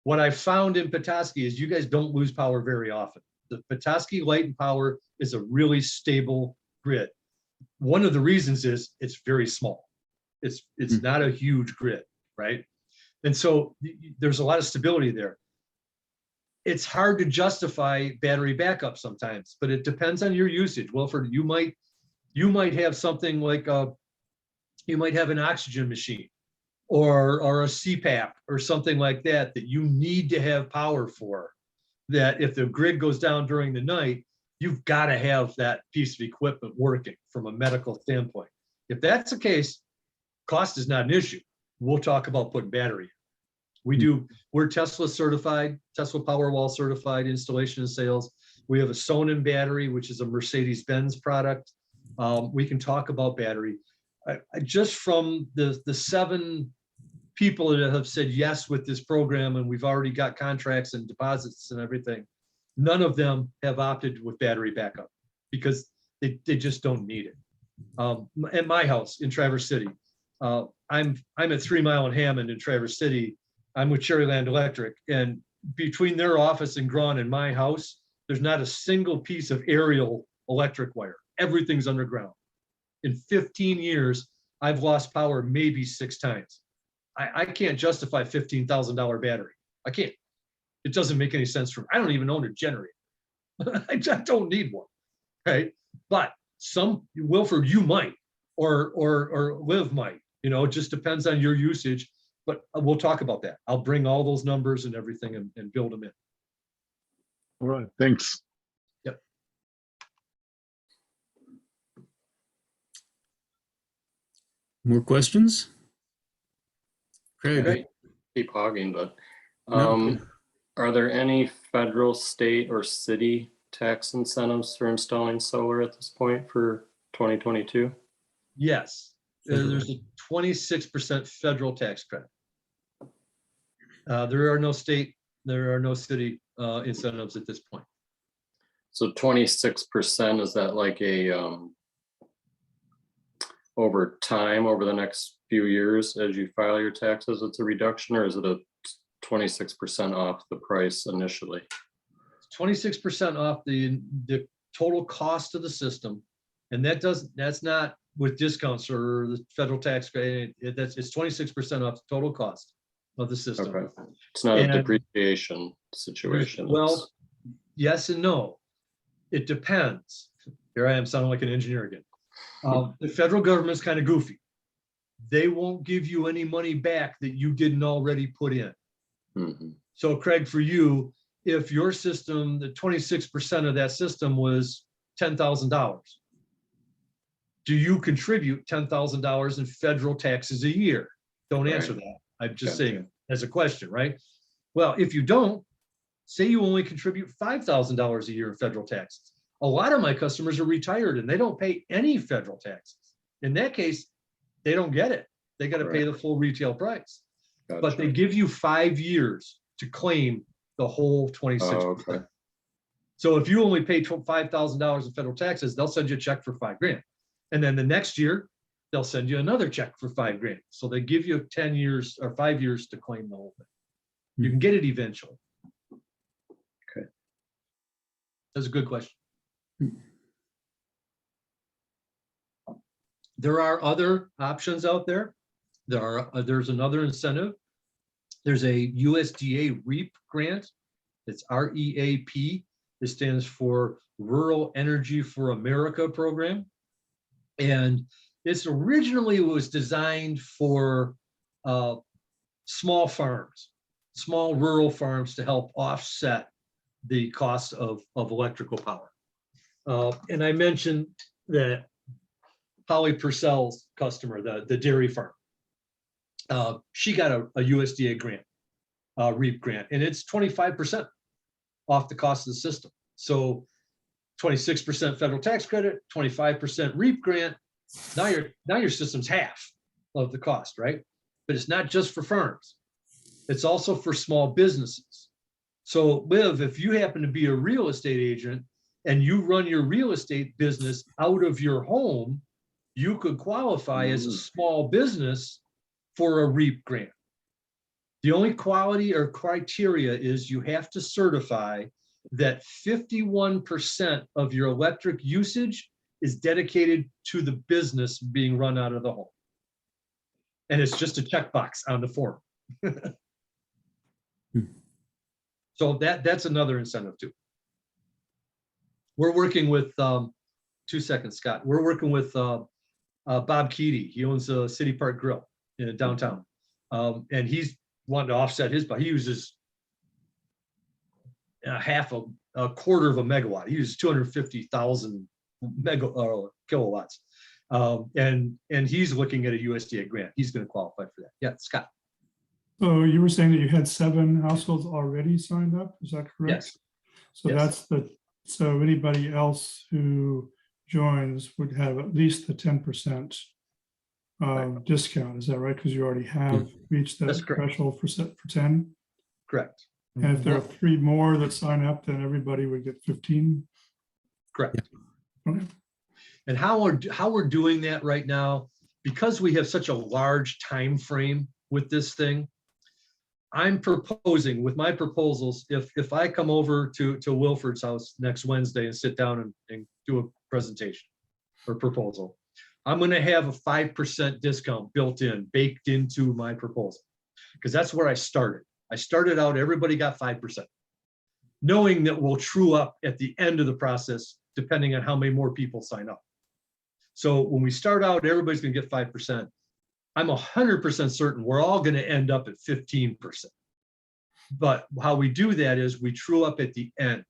What I found in Petoskey is you guys don't lose power very often. The Petoskey Light and Power is a really stable grid. One of the reasons is it's very small. It's not a huge grid, right? And so there's a lot of stability there. It's hard to justify battery backup sometimes, but it depends on your usage. Wilford, you might have something like you might have an oxygen machine or a CPAP or something like that that you need to have power for, that if the grid goes down during the night, you've got to have that piece of equipment working from a medical standpoint. If that's the case, cost is not an issue. We'll talk about putting battery in. We're Tesla certified, Tesla Powerwall certified installation and sales. We have a Sonnen battery, which is a Mercedes-Benz product. We can talk about battery. Just from the 7 people that have said yes with this program, and we've already got contracts and deposits and everything, none of them have opted with battery backup because they just don't need it. At my house in Traverse City, I'm at 3 Mile and Hammond in Traverse City. I'm with Cherryland Electric, and between their office in Grawn and my house, there's not a single piece of aerial electric wire. Everything's underground. In 15 years, I've lost power maybe 6 times. I can't justify $15,000 battery. I can't. It doesn't make any sense for me. I don't even own a generator. I don't need one, right? But Wilford, you might, or Liv might. You know, it just depends on your usage. But we'll talk about that. I'll bring all those numbers and everything and build them in. All right, thanks. Yep. more questions? Craig. Okay. Keep hogging, but No. are there any federal, state, or city tax incentives for installing solar at this point for 2022? Yes, there's a 26% federal tax credit. There are no state, there are no city incentives at this point. So 26%, is that like a over time, over the next few years as you file your taxes, it's a reduction, or is it a 26% off the price initially? 26% off the total cost of the system, and that's not with discounts or the federal tax credit. It's 26% off the total cost of the system. Okay. It's not And- a depreciation situation. Well, yes and no. It depends. Here I am sounding like an engineer again. The federal government's kind of goofy. They won't give you any money back that you didn't already put in. Mhm. So Craig, for you, if your system, the 26% of that system was $10,000, do you contribute $10,000 in federal taxes a year? Don't answer that. I'm just Gotcha. saying as a question, right? Well, if you don't, say you only contribute $5,000 a year in federal taxes. A lot of my customers are retired and they don't pay any federal taxes. In that case, they don't get it. They got to pay the full retail price. But Gotcha. they give you 5 years to claim the whole 26%. Oh, okay. So if you only pay $5,000 in federal taxes, they'll send you a check for $5,000. And then the next year, they'll send you another check for $5,000. So they give you 10 years or 5 years to claim the whole thing. You can get it eventually. That's a good question. There are other options out there. There's another incentive. There's a USDA REAP grant. It's REAP. It stands for Rural Energy for America program. And this originally was designed for small farms, small rural farms, to help offset the cost of electrical power. And I mentioned that Polly Purcell's customer, the dairy farm, she got a USDA grant, REAP grant, and it's 25% off the cost of the system. So 26% federal tax credit, 25% REAP grant. Now your system's half of the cost, right? But it's not just for farms. It's also for small businesses. So Liv, if you happen to be a real estate agent and you run your real estate business out of your home, you could qualify as a small business for a REAP grant. The only quality or criteria is you have to certify that 51% of your electric usage is dedicated to the business being run out of the home. And it's just a checkbox on the form. So that's another incentive too. We're working with, 2 seconds, Scott. We're working with Bob Keaty. He owns a City Park Grill in downtown. And he's wanting to offset his, but he uses a quarter of a megawatt. He uses 250,000 kilowatts. And he's looking at a USDA grant. He's going to qualify for that. Yeah, Scott. So you were saying that you had 7 households already signed up, is that correct? Yes. So Yes. so anybody else who joins would have at least the 10% discount, is that right? Because you already have reached that That's correct. threshold for 10. Correct. And if there are 3 more that sign up, then everybody would get 15. Correct. Okay. And how we're doing that right now, because we have such a large time frame with this thing, I'm proposing with my proposals, if I come over to Wilford's house next Wednesday and sit down and do a presentation or proposal, I'm going to have a 5% discount baked into my proposal, because that's where I started. I started out, everybody got 5%, knowing that we'll true up at the end of the process, depending on how many more people sign up. So when we start out, everybody's going to get 5%. I'm 100% certain we're all going to end up at 15%. But how we do that is we true up at the end,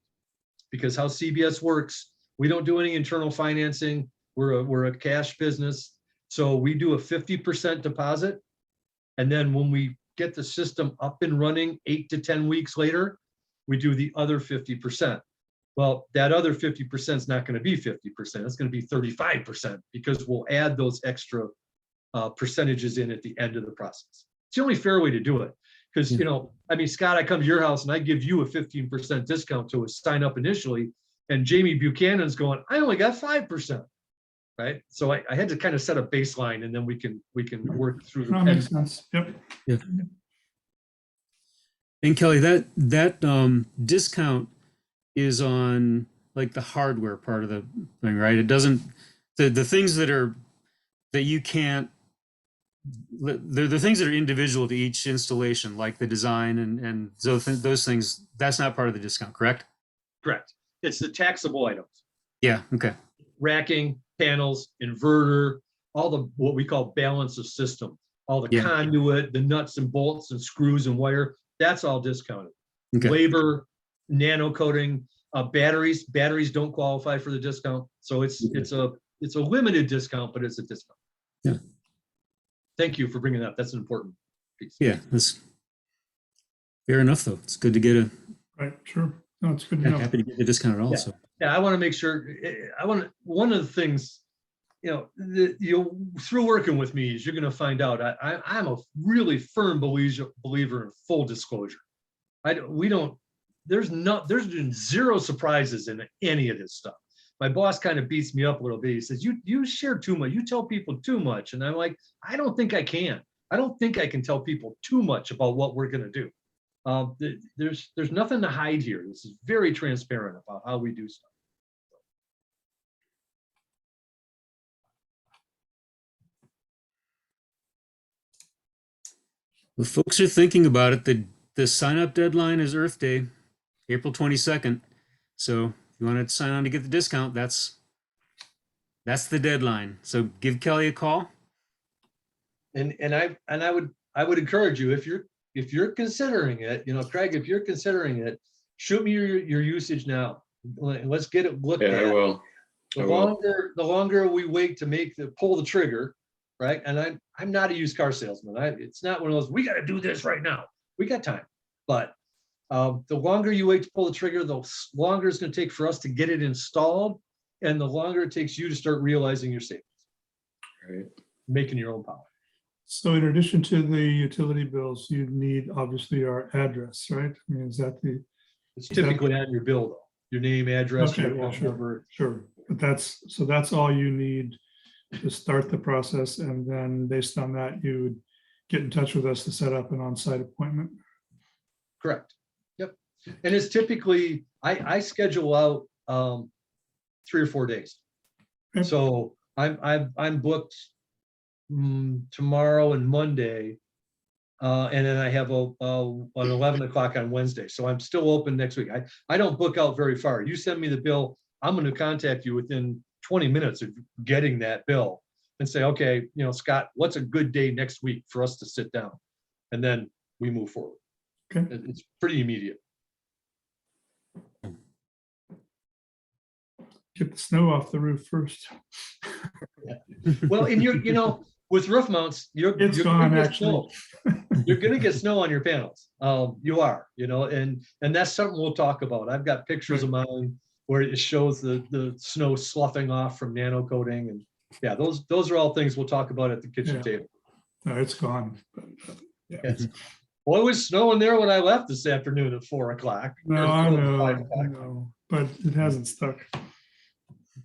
because how CBS works, we don't do any internal financing. We're a cash business. So we do a 50% deposit. And then when we get the system up and running 8 to 10 weeks later, we do the other 50%. Well, that other 50% is not going to be 50%. It's going to be 35%, because we'll add those extra percentages in at the end of the process. It's the only fair way to do it. Because, Scott, I come to your house and I give you a 15% discount to sign up initially. And Jamie Buchanan's going, I only got 5%. Right. So I had to kind of set a baseline, and then we can work through the That makes sense. Yep. Yeah. And Kelly, that discount is on like the hardware part of the thing, right? It doesn't, the things that you can't, the things that are individual to each installation, like the design and so those things, that's not part of the discount, correct? Correct. It's the taxable items. Yeah. Okay. Racking, panels, inverter, all the what we call balance of system, all the conduit, the nuts and bolts and screws and wire, that's all discounted. Okay. Labor, nano coating, batteries don't qualify for the discount. So it's a limited discount, but it's a discount. Yeah. Thank you for bringing that up. That's an important piece. Yeah, that's fair enough, though. It's good to get Right. Sure. No, it's good to know. happy to get the discount also. Yeah, I want to make sure. One of the things, through working with me, is you're going to find out I'm a really firm believer in full disclosure. There's been zero surprises in any of this stuff. My boss kind of beats me up a little bit. He says, you share too much. You tell people too much. And I'm like, I don't think I can. I don't think I can tell people too much about what we're going to do. There's nothing to hide here. This is very transparent about how we do stuff. Well, folks are thinking about it. The sign up deadline is Earth Day, April 22nd. So if you want to sign on to get the discount, that's the deadline. So give Kelly a call. And I would encourage you, if you're considering it, Craig, if you're considering it, shoot me your usage now. Let's get it looked Yeah, at. I will. The longer we wait to pull the trigger, right? And I'm not a used car salesman. It's not one of those, we got to do this right now. We got time. But the longer you wait to pull the trigger, the longer it's going to take for us to get it installed, and the longer it takes you to start realizing your savings, Right. making your own power. So in addition to the utility bills, you need obviously our address, right? I mean, is that the, It's typically on your bill, though. Your name, address, Okay, your yeah, phone number. sure, but that's all you need to start the process, and then based on that, you would get in touch with us to set up an on-site appointment. Correct. Yep. And it's typically, I schedule out 3 or 4 days. Okay. So I'm booked tomorrow and Monday. And then I have an 11 o'clock on Wednesday. So I'm still open next week. I don't book out very far. You send me the bill, I'm going to contact you within 20 minutes of getting that bill and say, okay, Scott, what's a good day next week for us to sit down? And then we move forward. Okay. It's pretty immediate. Get the snow off the roof first. Well, and with roof mounts, you're It's you're gone, gonna get actually. snow. You're gonna get snow on your panels. You are, and that's something we'll talk about. I've got pictures of mine where it shows the snow sloughing off from nano coating, and yeah, those are all things we'll talk about at the kitchen Yeah. table. No, it's gone. Yes. Well, it was snowing there when I left this afternoon at 4 o'clock. No, Or I 5 know, o'clock. but it hasn't stuck.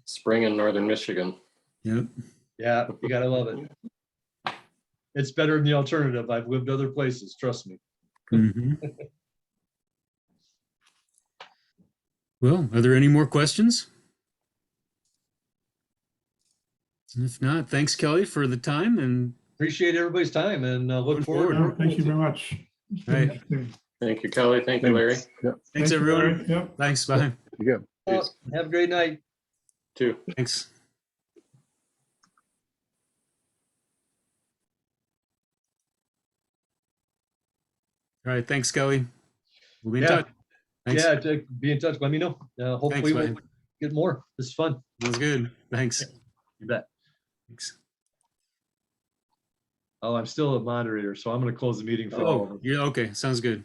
Spring in northern Michigan. Yep. Yeah, you gotta love it. It's better than the alternative. I've lived other places, trust me. Mhm. Well, are there any more questions? If not, thanks, Kelly, for the time, and Appreciate everybody's time and look Looking forward. forward. to Thank you very much. It's been Right. interesting. Thank you, Kelly. Thank you, Larry. Thanks. Yeah, thanks, Thank you, everyone. Larry. Yep. Thanks, bye. yeah. Have a great night. Too. Thanks. All right, thanks, Kelly. We'll be in Yeah. touch. Thanks. Yeah, be in touch. Let me know. Hopefully Thanks, we'll get more. This is fun. That was good. Thanks. You bet. Thanks. Oh, I'm still a moderator, so I'm going to close the meeting for all of Oh, us. yeah, okay, sounds good.